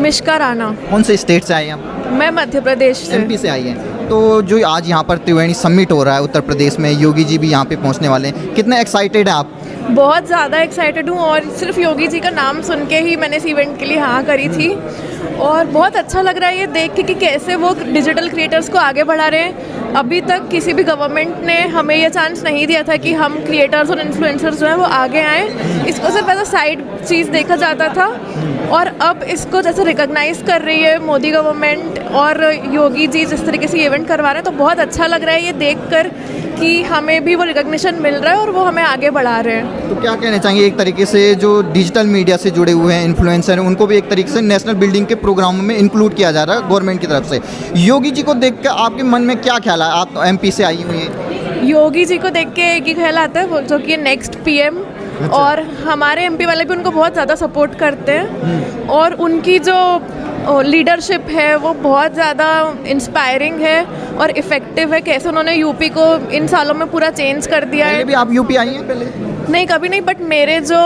मिश्का राणा। कौन से स्टेट से आए हैं आप? मैं मध्य प्रदेश से। एमपी से आई हैं। तो जो आज यहाँ पर त्रिवेणी समिट हो रहा है उत्तर प्रदेश में, योगी जी भी यहाँ पे पहुँचने वाले हैं, कितने एक्साइटेड हैं आप? बहुत ज़्यादा एक्साइटेड हूँ और सिर्फ योगी जी का नाम सुन के ही मैंने इस इवेंट के लिए हाँ करी थी। और बहुत अच्छा लग रहा है ये देख के कि कैसे वो डिजिटल क्रिएटर्स को आगे बढ़ा रहे हैं। अभी तक किसी भी गवर्नमेंट ने हमें ये चांस नहीं दिया था कि हम क्रिएटर्स और इन्फ्लुएंसर्स जो हैं वो आगे आएँ। इसको सिर्फ एज अ साइड चीज़ देखा जाता था और अब इसको जैसे रिकॉग्नाइज़ कर रही है मोदी गवर्नमेंट और योगी जी जिस तरीके से इवेंट करवा रहे हैं, तो बहुत अच्छा लग रहा है ये देखकर कि हमें भी वो रिकॉग्निशन मिल रहा है और वो हमें आगे बढ़ा रहे हैं। तो क्या कहना चाहेंगे, एक तरीके से जो डिजिटल मीडिया से जुड़े हुए हैं इन्फ्लुएंसर हैं, उनको भी एक तरीके से नेशनल बिल्डिंग के प्रोग्रामों में इंक्लूड किया जा रहा है गवर्नमेंट की तरफ से। योगी जी को देख कर आपके मन में क्या ख्याल है? आप तो एमपी से आई हुई हैं। योगी जी को देख के एक ही ख्याल आता है, वो जो कि नेक्स्ट पीएम। और हमारे एमपी वाले भी उनको बहुत ज़्यादा सपोर्ट करते हैं और उनकी जो लीडरशिप है वो बहुत ज़्यादा इंस्पायरिंग है और इफ़ेक्टिव है। कैसे उन्होंने यूपी को इन सालों में पूरा चेंज कर दिया है। पहले भी आप यूपी आई हैं पहले? नहीं, कभी नहीं, बट मेरे जो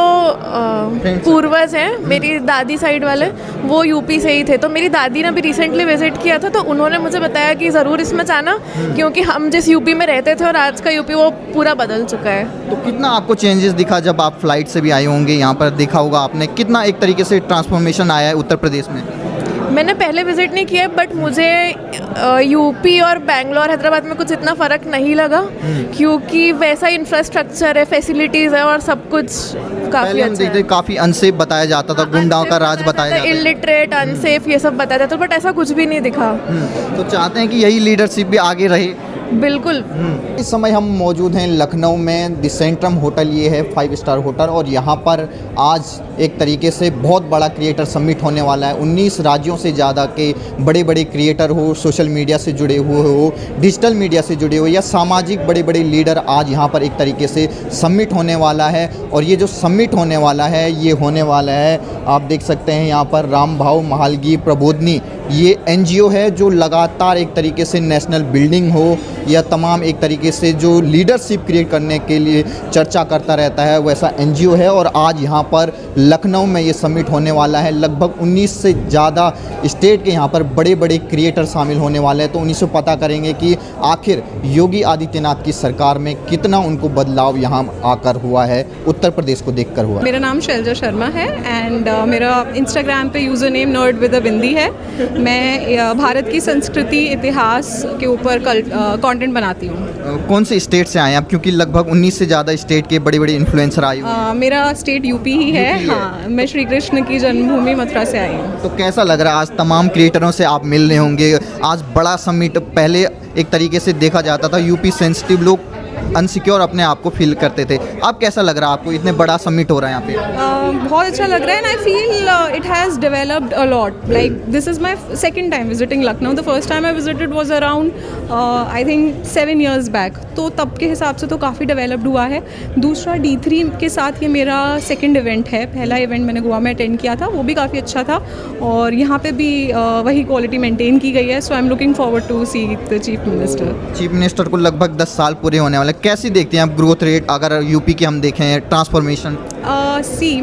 पूर्वज हैं, मेरी दादी साइड वाले, वो यूपी से ही थे। तो मेरी दादी ने भी रिसेंटली विजिट किया था, तो उन्होंने मुझे बताया कि ज़रूर इसमें जाना, क्योंकि हम जिस यूपी में रहते थे और आज का यूपी वो पूरा बदल चुका है। तो कितना आपको चेंजेस दिखा जब आप फ्लाइट से भी आए होंगे, यहाँ पर देखा होगा आपने, कितना एक तरीके से ट्रांसफॉर्मेशन आया है उत्तर प्रदेश में? मैंने पहले विजिट नहीं किया, बट मुझे यूपी और बेंगलोर हैदराबाद में कुछ इतना फ़र्क नहीं लगा, क्योंकि वैसा इंफ्रास्ट्रक्चर है, फैसिलिटीज़ है और सब कुछ काफ़ी अच्छा है। काफ़ी अनसेफ बताया जाता था, गुंडाओं का राज बताया जाता था, इलिटरेट, अनसेफ, ये सब बताया जाता था, बट ऐसा कुछ भी नहीं दिखा। तो चाहते हैं कि यही लीडरशिप भी आगे रहे। बिल्कुल। इस समय हम मौजूद हैं लखनऊ में, द सेंट्रम होटल ये है 5 स्टार होटल, और यहाँ पर आज एक तरीके से बहुत बड़ा क्रिएटर समिट होने वाला है। 19 राज्यों से ज़्यादा के बड़े बड़े क्रिएटर हो, सोशल मीडिया से जुड़े हुए हो, डिजिटल मीडिया से जुड़े हुए या सामाजिक बड़े बड़े लीडर आज यहाँ पर एक तरीके से समिट होने वाला है। और ये जो समिट होने वाला है, ये होने वाला है, आप देख सकते हैं यहाँ पर राम भाव महालगी प्रबोधनी, ये NGO है जो लगातार एक तरीके से नेशनल बिल्डिंग हो या तमाम एक तरीके से जो लीडरशिप क्रिएट करने के लिए चर्चा करता रहता है, वैसा NGO है। और आज यहाँ पर लखनऊ में ये समिट होने वाला है। लगभग 19 से ज़्यादा स्टेट के यहाँ पर बड़े बड़े क्रिएटर शामिल होने वाले हैं। तो उन्हीं से पता करेंगे कि आखिर योगी आदित्यनाथ की सरकार में कितना उनको बदलाव यहाँ आकर हुआ है, उत्तर प्रदेश को देखकर हुआ। मेरा नाम शैलजा शर्मा है एंड मेरा इंस्टाग्राम पे user name nerd with a bindi है। मैं भारत की संस्कृति इतिहास के ऊपर कंटेंट बनाती हूँ। कौन से स्टेट से आए आप? क्योंकि लगभग 19 से ज़्यादा स्टेट के बड़े बड़े इन्फ्लुएंसर आए हुए हैं। मेरा स्टेट यूपी ही है। हाँ, मैं श्री कृष्ण की जन्मभूमि मथुरा से आई हूँ। तो कैसा लग रहा है आज तमाम क्रिएटरों से आप मिल रहे होंगे? आज बड़ा समिट, पहले एक तरीके से देखा जाता था यूपी सेंसिटिव लोग अनसिक्योर अपने आप को फील करते थे, अब कैसा लग रहा है आपको? इतने बड़ा समिट हो रहा है यहाँ पे। बहुत अच्छा लग रहा है and I feel it has developed a lot. Like this is my second time visiting Lucknow. The first time I visited was around I think 7 years back, तो तब के हिसाब से तो काफ़ी डेवलप्ड हुआ है। दूसरा D3 के साथ ये मेरा सेकंड इवेंट है। पहला इवेंट मैंने गोवा में अटेंड किया था, वो भी काफ़ी अच्छा था और यहाँ पे भी वही क्वालिटी मेंटेन की गई है। So I am looking forward to see the chief minister. Chief minister को लगभग 10 साल पूरे होने वाले, कैसी देखते हैं आप ग्रोथ रेट? अगर यूपी की हम देखें ट्रांसफॉर्मेशन।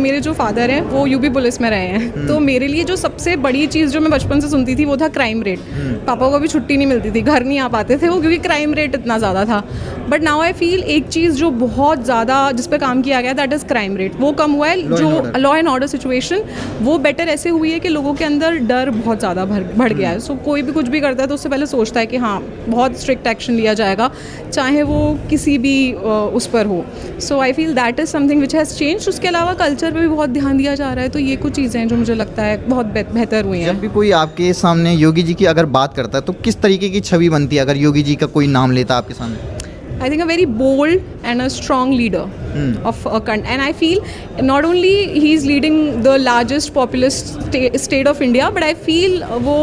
मेरे जो फादर हैं वो यूपी पुलिस में रहे हैं, तो मेरे लिए जो सबसे बड़ी चीज़ जो मैं बचपन से सुनती थी वो था क्राइम रेट। पापा को भी छुट्टी नहीं मिलती थी, घर नहीं आ पाते थे वो, क्योंकि क्राइम रेट इतना ज़्यादा था। बट नाउ आई फील एक चीज़ जो बहुत ज़्यादा जिस पे काम किया गया, दैट इज़ क्राइम रेट। वो कम हुआ है, जो लॉ एंड ऑर्डर सिचुएशन वो बेटर ऐसे हुई है कि लोगों के अंदर डर बहुत ज़्यादा बढ़ गया है। सो कोई भी कुछ भी करता है तो उससे पहले सोचता है कि हाँ बहुत स्ट्रिक्ट एक्शन लिया जाएगा, चाहे वो किसी भी उस पर हो। So I feel that is something which has change. उसके अलावा कल्चर पे भी बहुत ध्यान दिया जा रहा है, तो ये कुछ चीज़ें हैं जो मुझे लगता है बहुत बेहतर हुई हैं। जब भी कोई आपके सामने योगी जी की अगर बात करता है तो किस तरीके की छवि बनती है अगर योगी जी का कोई नाम लेता है आपके सामने? I think a very bold and a strong leader of a country, and I feel not only he's leading the largest populous state of India, but I feel वो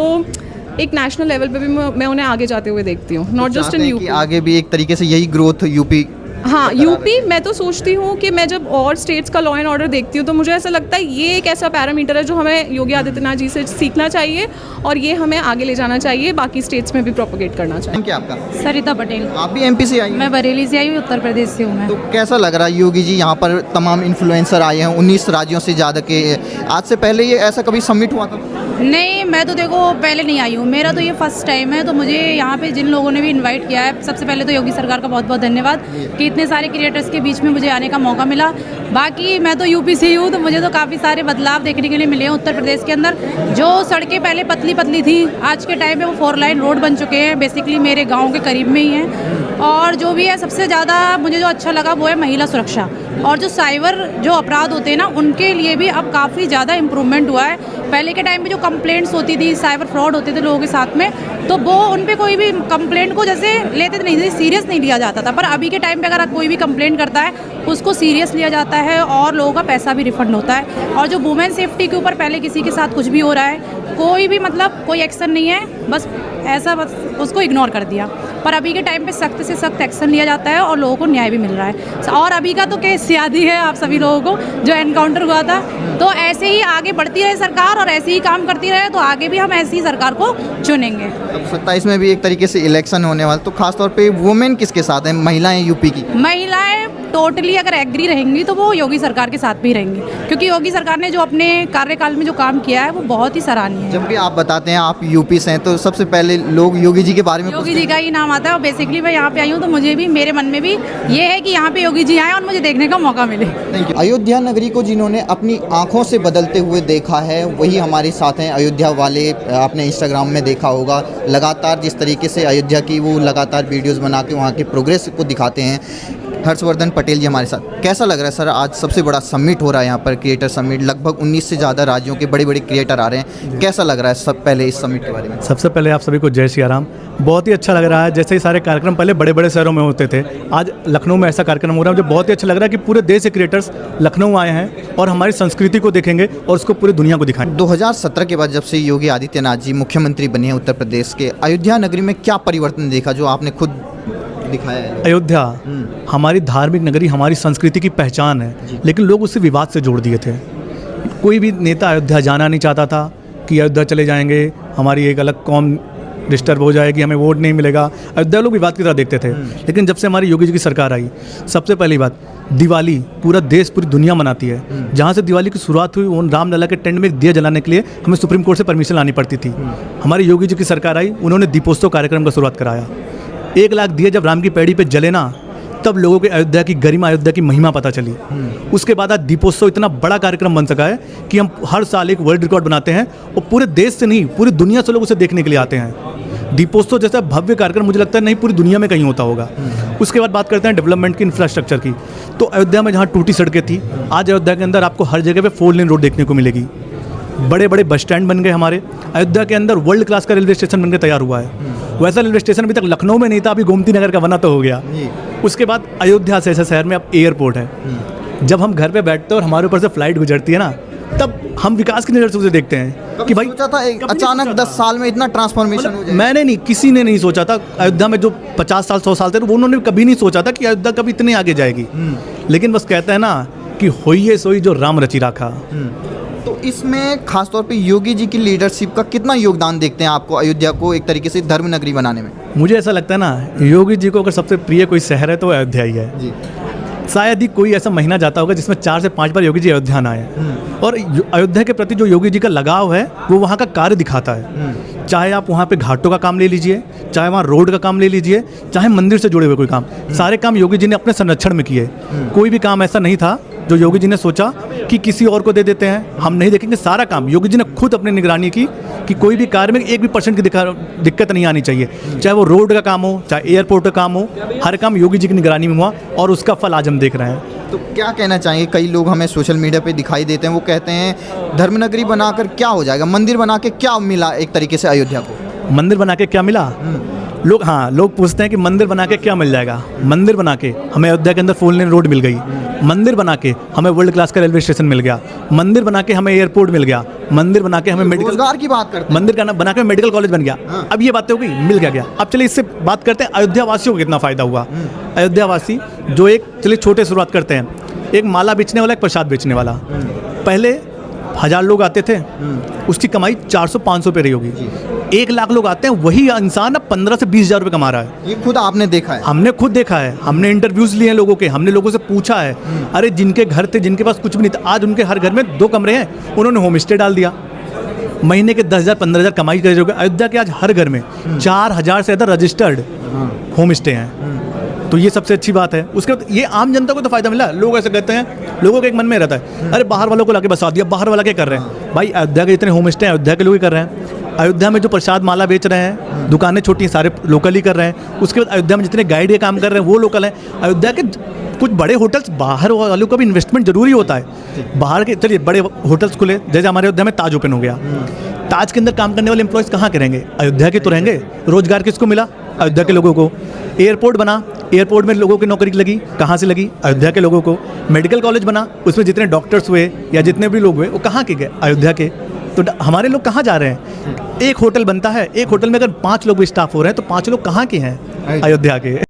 एक नेशनल लेवल पे भी मैं उन्हें आगे जाते हुए देखती हूँ, नॉट जस्ट इन यूपी। आगे भी एक तरीके से यही ग्रोथ यूपी हाँ यूपी, मैं तो सोचती हूँ कि मैं जब और स्टेट्स का लॉ एंड ऑर्डर देखती हूँ तो मुझे ऐसा लगता है ये एक ऐसा पैरामीटर है जो हमें योगी आदित्यनाथ जी से सीखना चाहिए और ये हमें आगे ले जाना चाहिए, बाकी स्टेट्स में भी प्रोपोगेट करना चाहिए। क्या आपका? सरिता पटेल। आप भी एमपी से आई हैं? मैं बरेली से आई हूँ, उत्तर प्रदेश से हूँ मैं। तो कैसा लग रहा है योगी जी यहाँ पर तमाम इन्फ्लुएंसर आए हैं 19 राज्यों से ज़्यादा के, आज से पहले ये ऐसा कभी समिट हुआ था? नहीं, मैं तो देखो पहले नहीं आई हूँ, मेरा तो ये फर्स्ट टाइम है। तो मुझे यहाँ पे जिन लोगों ने भी इनवाइट किया है, सबसे पहले तो योगी सरकार का बहुत बहुत धन्यवाद कि इतने सारे क्रिएटर्स के बीच में मुझे आने का मौका मिला। बाकी मैं तो यूपी से ही हूँ, तो मुझे तो काफ़ी सारे बदलाव देखने के लिए मिले हैं उत्तर प्रदेश के अंदर। जो सड़कें पहले पतली पतली थी, आज के टाइम में वो 4 लाइन रोड बन चुके हैं, बेसिकली मेरे गाँव के करीब में ही हैं। और जो भी है, सबसे ज़्यादा मुझे जो अच्छा लगा वो है महिला सुरक्षा, और जो साइबर जो अपराध होते हैं ना, उनके लिए भी अब काफ़ी ज़्यादा इम्प्रूवमेंट हुआ है। पहले के टाइम पे जो कंप्लेंट्स होती थी, साइबर फ्रॉड होते थे लोगों के साथ में, तो वो उन पे कोई भी कंप्लेंट को जैसे लेते नहीं थे, सीरियस नहीं लिया जाता था। पर अभी के टाइम पे अगर कोई भी कंप्लेंट करता है उसको सीरियस लिया जाता है और लोगों का पैसा भी रिफंड होता है। और जो वुमेन सेफ्टी के ऊपर पहले किसी के साथ कुछ भी हो रहा है, कोई भी मतलब कोई एक्शन नहीं है, बस ऐसा बस उसको इग्नोर कर दिया। पर अभी के टाइम पे सख्त से सख्त एक्शन लिया जाता है और लोगों को न्याय भी मिल रहा है। और अभी का तो केस याद ही है आप सभी लोगों को, जो एनकाउंटर हुआ था। तो ऐसे ही आगे बढ़ती रहे सरकार और ऐसे ही काम करती रहे, तो आगे भी हम ऐसी ही सरकार को चुनेंगे। अब 27 में भी एक तरीके से इलेक्शन होने वाला, तो खासतौर पे वुमेन किसके साथ हैं? महिलाएं यूपी की? महिलाएं टोटली अगर एग्री रहेंगी तो वो योगी सरकार के साथ भी रहेंगी, क्योंकि योगी सरकार ने जो अपने कार्यकाल में जो काम किया है वो बहुत ही सराहनीय है। जब भी आप बताते हैं आप यूपी से हैं, तो सबसे पहले लोग योगी जी के बारे में योगी जी का ही नाम आता है। और बेसिकली मैं यहाँ पे आई हूँ तो मुझे भी, मेरे मन में भी ये है कि यहाँ पे योगी जी आए और मुझे देखने का मौका मिले। अयोध्या नगरी को जिन्होंने अपनी आंखों से बदलते हुए देखा है वही हमारे साथ हैं अयोध्या वाले। आपने इंस्टाग्राम में देखा होगा, लगातार जिस तरीके से अयोध्या की वो लगातार वीडियोस बना के वहाँ के प्रोग्रेस को दिखाते हैं। हर्षवर्धन पटेल जी हमारे साथ। कैसा लग रहा है सर, आज सबसे बड़ा समिट हो रहा है यहाँ पर, क्रिएटर समिट, लगभग 19 से ज़्यादा राज्यों के बड़े बड़े क्रिएटर आ रहे हैं, कैसा लग रहा है सब पहले इस समिट के बारे में? सबसे पहले आप सभी को जय श्री राम। बहुत ही अच्छा लग रहा है, जैसे ही सारे कार्यक्रम पहले बड़े बड़े शहरों में होते थे, आज लखनऊ में ऐसा कार्यक्रम हो रहा है। मुझे बहुत ही अच्छा लग रहा है कि पूरे देश से क्रिएटर्स लखनऊ आए हैं और हमारी संस्कृति को देखेंगे और उसको पूरी दुनिया को दिखाएंगे। 2017 के बाद जब से योगी आदित्यनाथ जी मुख्यमंत्री बने हैं उत्तर प्रदेश के, अयोध्या नगरी में क्या परिवर्तन देखा जो आपने खुद दिखाया है? अयोध्या हमारी धार्मिक नगरी, हमारी संस्कृति की पहचान है, लेकिन लोग उसे विवाद से जोड़ दिए थे। कोई भी नेता अयोध्या जाना नहीं चाहता था कि अयोध्या चले जाएंगे, हमारी एक अलग कौम डिस्टर्ब हो जाएगी, हमें वोट नहीं मिलेगा। अयोध्या लोग विवाद की तरह देखते थे। लेकिन जब से हमारी योगी जी की सरकार आई, सबसे पहली बात, दिवाली पूरा देश पूरी दुनिया मनाती है। जहाँ से दिवाली की शुरुआत हुई, वो रामलला के टेंट में एक दिया जलाने के लिए हमें सुप्रीम कोर्ट से परमिशन लानी पड़ती थी। हमारी योगी जी की सरकार आई, उन्होंने दीपोत्सव कार्यक्रम का शुरुआत कराया। 1 लाख दिए जब राम की पैड़ी पे जले ना, तब लोगों को अयोध्या की गरिमा, अयोध्या की महिमा पता चली। उसके बाद आज दीपोत्सव इतना बड़ा कार्यक्रम बन सका है कि हम हर साल एक वर्ल्ड रिकॉर्ड बनाते हैं और पूरे देश से नहीं, पूरी दुनिया से लोग उसे देखने के लिए आते हैं। दीपोत्सव जैसा भव्य कार्यक्रम मुझे लगता है नहीं पूरी दुनिया में कहीं होता होगा। उसके बाद बात करते हैं डेवलपमेंट की, इंफ्रास्ट्रक्चर की। तो अयोध्या में जहाँ टूटी सड़कें थी, आज अयोध्या के अंदर आपको हर जगह पे 4 लेन रोड देखने को मिलेगी। बड़े बड़े बस स्टैंड बन गए हमारे। अयोध्या के अंदर वर्ल्ड क्लास का रेलवे स्टेशन बनकर तैयार हुआ है। वैसा रेलवे स्टेशन अभी तक लखनऊ में नहीं था, अभी गोमती नगर का बना तो हो गया। उसके बाद अयोध्या से ऐसे शहर में अब एयरपोर्ट है। जब हम घर पे बैठते हैं और हमारे ऊपर से फ्लाइट गुजरती है ना, तब हम विकास की नज़र से उसे देखते हैं कि भाई सोचा था अचानक 10 साल में इतना ट्रांसफॉर्मेशन हो जाएगा? मैंने नहीं, किसी ने नहीं सोचा था। अयोध्या में जो 50 साल 100 साल थे, वो उन्होंने कभी नहीं सोचा था कि अयोध्या कभी इतने आगे जाएगी। लेकिन बस कहते हैं ना कि होइए सोई जो राम रचि राखा। तो इसमें खासतौर पे योगी जी की लीडरशिप का कितना योगदान देखते हैं आपको अयोध्या को एक तरीके से धर्म नगरी बनाने में? मुझे ऐसा लगता है ना, योगी जी को अगर सबसे प्रिय कोई शहर है तो अयोध्या ही है जी। शायद ही कोई ऐसा महीना जाता होगा जिसमें 4 से 5 बार योगी जी अयोध्या ना आए। और अयोध्या के प्रति जो योगी जी का लगाव है वो वहाँ का कार्य दिखाता है। चाहे आप वहाँ पे घाटों का काम ले लीजिए, चाहे वहाँ रोड का काम ले लीजिए, चाहे मंदिर से जुड़े हुए कोई काम, सारे काम योगी जी ने अपने संरक्षण में किए। कोई भी काम ऐसा नहीं था जो योगी जी ने सोचा कि किसी और को दे देते हैं, हम नहीं देखेंगे। सारा काम योगी जी ने खुद अपनी निगरानी की कि कोई भी कार्य में 1 भी % की दिक्कत नहीं आनी चाहिए। चाहे वो रोड का काम हो, चाहे एयरपोर्ट का काम हो, हर काम योगी जी की निगरानी में हुआ और उसका फल आज हम देख रहे हैं। तो क्या कहना चाहेंगे? कई लोग हमें सोशल मीडिया पे दिखाई देते हैं, वो कहते हैं धर्मनगरी बनाकर क्या हो जाएगा, मंदिर बना के क्या मिला एक तरीके से अयोध्या को? मंदिर बना के क्या मिला? लोग पूछते हैं कि मंदिर बना के क्या मिल जाएगा। मंदिर बना के हमें अयोध्या के अंदर 4 लेन रोड मिल गई, मंदिर बना के हमें वर्ल्ड क्लास का रेलवे स्टेशन मिल गया, मंदिर बना के हमें एयरपोर्ट मिल गया, मंदिर बना के हमें मेडिकल, रोजगार की बात करते हैं, मंदिर का बना के मेडिकल कॉलेज बन गया। अब ये बातें हो गई, मिल गया। अब चलिए इससे बात करते हैं अयोध्या वासियों को कितना फ़ायदा हुआ। अयोध्या वासी जो एक, चलिए छोटे शुरुआत करते हैं, एक माला बेचने वाला, एक प्रसाद बेचने वाला। पहले 1000 लोग आते थे, उसकी कमाई 400-500 पे रही होगी। 1 लाख लोग आते हैं, वही इंसान अब 15 से 20 हज़ार रुपये कमा रहा है। ये खुद आपने देखा है? हमने खुद देखा है, हमने इंटरव्यूज़ लिए हैं लोगों के, हमने लोगों से पूछा है। अरे जिनके घर थे, जिनके पास कुछ भी नहीं था, आज उनके हर घर में 2 कमरे हैं, उन्होंने होम स्टे डाल दिया। महीने के 10,000 15,000 कमाई कर रहे हो। अयोध्या के आज हर घर में 4000 से ज़्यादा रजिस्टर्ड होम स्टे हैं। तो ये सबसे अच्छी बात है। उसके बाद ये आम जनता को तो फ़ायदा मिला। लोग ऐसे कहते हैं, लोगों के एक मन में रहता है, अरे बाहर वालों को लाके बसा दिया, बाहर वाला क्या कर रहे हैं? भाई अयोध्या के जितने होम स्टे हैं, अयोध्या के लोग ही कर रहे हैं। अयोध्या में जो प्रसाद माला बेच रहे हैं, दुकानें छोटी हैं, सारे लोकल ही कर रहे हैं। उसके बाद अयोध्या में जितने गाइड के काम कर रहे हैं, वो लोकल हैं। अयोध्या के कुछ बड़े होटल्स, बाहर वालों का भी इन्वेस्टमेंट जरूरी होता है। बाहर के, चलिए बड़े होटल्स खुले, जैसे हमारे अयोध्या में ताज ओपन हो गया। ताज के अंदर काम करने वाले एम्प्लॉयज़ कहाँ के रहेंगे? अयोध्या के तो रहेंगे। रोजगार किसको मिला? अयोध्या के लोगों को। एयरपोर्ट बना, एयरपोर्ट में लोगों की नौकरी लगी, कहाँ से लगी? अयोध्या के लोगों को। मेडिकल कॉलेज बना, उसमें जितने डॉक्टर्स हुए या जितने भी लोग हुए, वो कहाँ के गए? अयोध्या के। तो हमारे लोग कहाँ जा रहे हैं? एक होटल बनता है, एक होटल में अगर 5 लोग भी स्टाफ हो रहे हैं, तो 5 लोग कहाँ के हैं? अयोध्या के।